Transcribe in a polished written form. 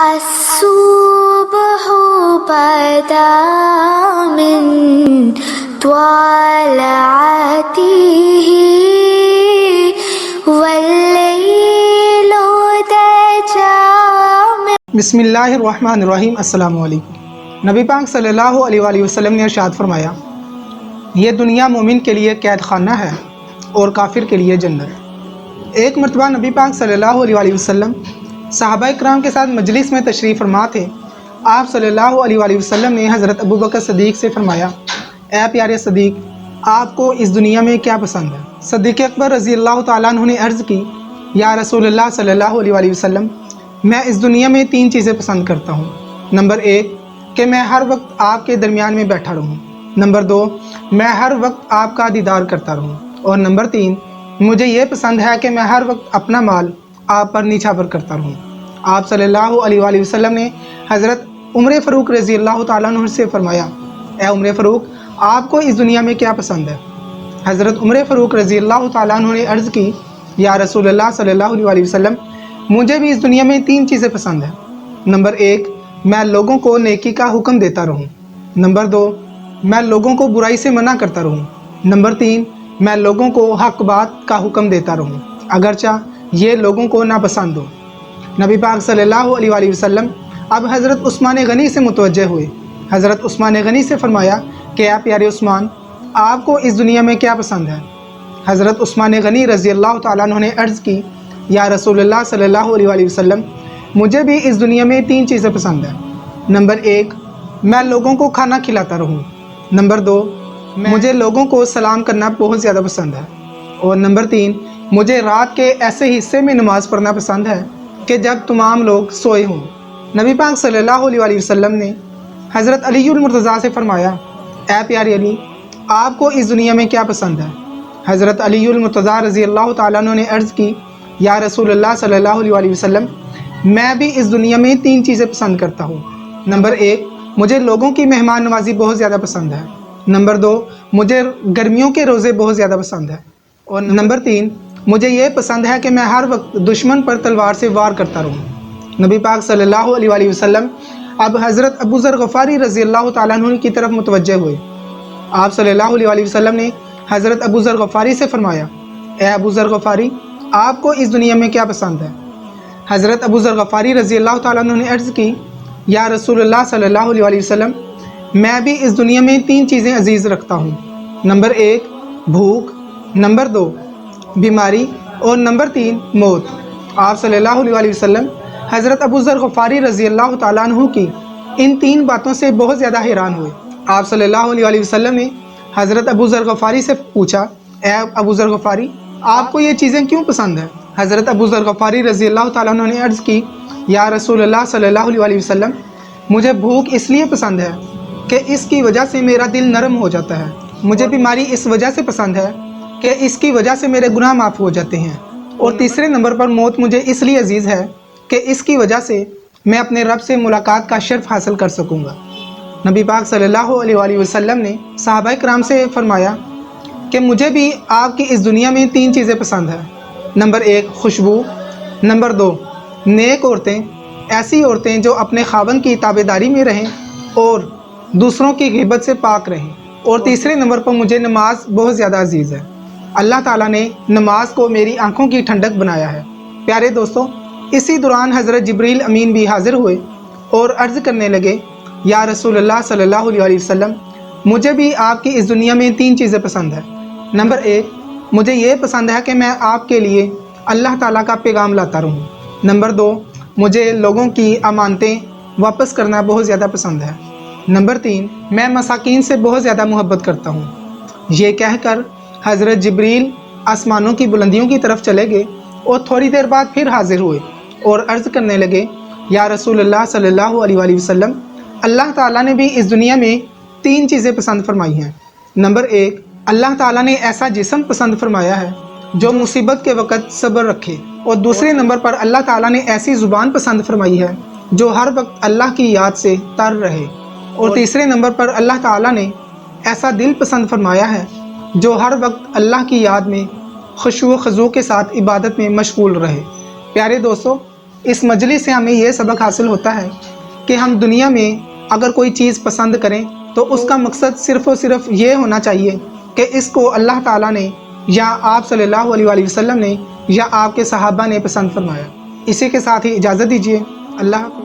الصبح بدا من طلعته والليل دجى من بسم اللہ الرحمن الرحیم۔ السلام علیکم۔ نبی پاک صلی اللہ علیہ وآلہ وسلم نے ارشاد فرمایا، یہ دنیا مومن کے لیے قید خانہ ہے اور کافر کے لیے جنت۔ ایک مرتبہ نبی پاک صلی اللہ علیہ وآلہ وسلم صحابہ کرام کے ساتھ مجلس میں تشریف فرما تھے۔ آپ صلی اللہ علیہ وآلہ وسلم نے حضرت ابوبکر صدیق سے فرمایا، اے پیارے صدیق، آپ کو اس دنیا میں کیا پسند ہے؟ صدیق اکبر رضی اللہ تعالیٰ عنہ نے عرض کی، یا رسول اللہ صلی اللہ علیہ وآلہ وسلم، میں اس دنیا میں 3 چیزیں پسند کرتا ہوں۔ نمبر 1 کہ میں ہر وقت آپ کے درمیان میں بیٹھا رہوں۔ نمبر 2 میں ہر وقت آپ کا دیدار کرتا رہوں۔ اور نمبر 3 مجھے یہ پسند ہے کہ میں ہر وقت اپنا مال آپ پر نیچھاور کرتا رہوں۔ آپ صلی اللہ علیہ وآلہ وسلم نے حضرت عمر فاروق رضی اللہ تعالیٰ عنہ سے فرمایا، اے عمر فاروق، آپ کو اس دنیا میں کیا پسند ہے؟ حضرت عمر فاروق رضی اللہ تعالیٰ عنہ نے عرض کی، یا رسول اللہ صلی اللہ علیہ وآلہ وسلم، مجھے بھی اس دنیا میں 3 چیزیں پسند ہیں۔ نمبر 1 میں لوگوں کو نیکی کا حکم دیتا رہوں۔ نمبر 2 میں لوگوں کو برائی سے منع کرتا رہوں۔ نمبر 3 میں لوگوں کو حق بات کا حکم دیتا رہوں، اگرچہ یہ لوگوں کو ناپسند ہو۔ نبی پاک صلی اللہ علیہ وآلہ وسلم اب حضرت عثمان غنی سے متوجہ ہوئے۔ حضرت عثمان غنی سے فرمایا کہ اے پیارے عثمان، آپ کو اس دنیا میں کیا پسند ہے؟ حضرت عثمان غنی رضی اللہ تعالیٰ عنہ نے عرض کی، یا رسول اللہ صلی اللہ علیہ وآلہ وسلم، مجھے بھی اس دنیا میں 3 چیزیں پسند ہیں۔ نمبر 1 میں لوگوں کو کھانا کھلاتا رہوں۔ نمبر 2 مجھے لوگوں کو سلام کرنا بہت زیادہ پسند ہے۔ اور نمبر 3 مجھے رات کے ایسے حصے میں نماز پڑھنا پسند ہے کہ جب تمام لوگ سوئے ہوں۔ نبی پاک صلی اللہ علیہ وآلہ وسلم نے حضرت علی المرتضیٰ سے فرمایا، اے پیارے علی، آپ کو اس دنیا میں کیا پسند ہے؟ حضرت علی المرتضیٰ رضی اللہ تعالیٰ عنہ نے عرض کی، یا رسول اللہ صلی اللہ علیہ وآلہ وسلم، میں بھی اس دنیا میں 3 چیزیں پسند کرتا ہوں۔ نمبر 1 مجھے لوگوں کی مہمان نوازی بہت زیادہ پسند ہے۔ نمبر 2 مجھے گرمیوں کے روزے بہت زیادہ پسند ہے۔ اور نمبر 3 مجھے یہ پسند ہے کہ میں ہر وقت دشمن پر تلوار سے وار کرتا رہوں۔ نبی پاک صلی اللہ علیہ وآلہ وسلم اب حضرت ابو ذر غفاری رضی اللہ تعالیٰ عنہ کی طرف متوجہ ہوئے۔ آپ صلی اللہ علیہ وآلہ وسلم نے حضرت ابو ذر غفاری سے فرمایا، اے ابو ذر غفاری، آپ کو اس دنیا میں کیا پسند ہے؟ حضرت ابو ذر غفاری رضی اللہ تعالیٰ عنہ نے عرض کی، یا رسول اللہ صلی اللہ علیہ وآلہ وسلم، میں بھی اس دنیا میں 3 چیزیں عزیز رکھتا ہوں۔ نمبر 1 بھوک، نمبر 2 بیماری، اور نمبر 3 موت۔ آپ صلی اللہ علیہ وآلہ وسلم حضرت ابو ذر غفاری رضی اللہ تعالیٰ عنہ کی ان 3 باتوں سے بہت زیادہ حیران ہوئے۔ آپ صلی اللہ علیہ وآلہ وسلم نے حضرت ابو ذر غفاری سے پوچھا، اے ابو ذر غفاری، آپ کو یہ چیزیں کیوں پسند ہیں؟ حضرت ابو ذر غفاری رضی اللہ تعالیٰ عنہ نے عرض کی، یا رسول اللہ صلی اللہ علیہ وآلہ وسلم، مجھے بھوک اس لیے پسند ہے کہ اس کی وجہ سے میرا دل نرم ہو جاتا ہے۔ مجھے بیماری اس وجہ سے پسند ہے کہ اس کی وجہ سے میرے گناہ معاف ہو جاتے ہیں۔ اور تیسرے نمبر پر موت مجھے اس لیے عزیز ہے کہ اس کی وجہ سے میں اپنے رب سے ملاقات کا شرف حاصل کر سکوں گا۔ نبی پاک صلی اللہ علیہ وآلہ وسلم نے صحابہ کرام سے فرمایا کہ مجھے بھی آپ کی اس دنیا میں 3 چیزیں پسند ہیں۔ نمبر 1 خوشبو، نمبر 2 نیک عورتیں، ایسی عورتیں جو اپنے خاوند کی تابعداری میں رہیں اور دوسروں کی غیبت سے پاک رہیں، اور تیسرے نمبر پر مجھے نماز بہت زیادہ عزیز ہے۔ اللہ تعالیٰ نے نماز کو میری آنکھوں کی ٹھنڈک بنایا ہے۔ پیارے دوستو، اسی دوران حضرت جبریل امین بھی حاضر ہوئے اور عرض کرنے لگے، یا رسول اللہ صلی اللہ علیہ وآلہ وسلم، مجھے بھی آپ کی اس دنیا میں 3 چیزیں پسند ہیں۔ نمبر 1 مجھے یہ پسند ہے کہ میں آپ کے لیے اللہ تعالیٰ کا پیغام لاتا رہوں۔ نمبر 2 مجھے لوگوں کی امانتیں واپس کرنا بہت زیادہ پسند ہے۔ نمبر 3 میں مساکین سے بہت زیادہ محبت کرتا ہوں۔ یہ کہہ کر حضرت جبریل آسمانوں کی بلندیوں کی طرف چلے گئے اور تھوڑی دیر بعد پھر حاضر ہوئے اور عرض کرنے لگے، یا رسول اللہ صلی اللہ علیہ وآلہ وسلم، اللہ تعالیٰ نے بھی اس دنیا میں 3 چیزیں پسند فرمائی ہیں۔ نمبر 1 اللہ تعالیٰ نے ایسا جسم پسند فرمایا ہے جو مصیبت کے وقت صبر رکھے، اور دوسرے نمبر پر اللہ تعالیٰ نے ایسی زبان پسند فرمائی ہے جو ہر وقت اللہ کی یاد سے تر رہے، اور تیسرے نمبر پر اللہ تعالیٰ نے ایسا دل پسند فرمایا ہے جو ہر وقت اللہ کی یاد میں خشوع و خضوع کے ساتھ عبادت میں مشغول رہے۔ پیارے دوستو، اس مجلس سے ہمیں یہ سبق حاصل ہوتا ہے کہ ہم دنیا میں اگر کوئی چیز پسند کریں تو اس کا مقصد صرف اور صرف یہ ہونا چاہیے کہ اس کو اللہ تعالیٰ نے یا آپ صلی اللہ علیہ وآلہ وسلم نے یا آپ کے صحابہ نے پسند فرمایا۔ اسی کے ساتھ ہی اجازت دیجیے، اللہ حافظ۔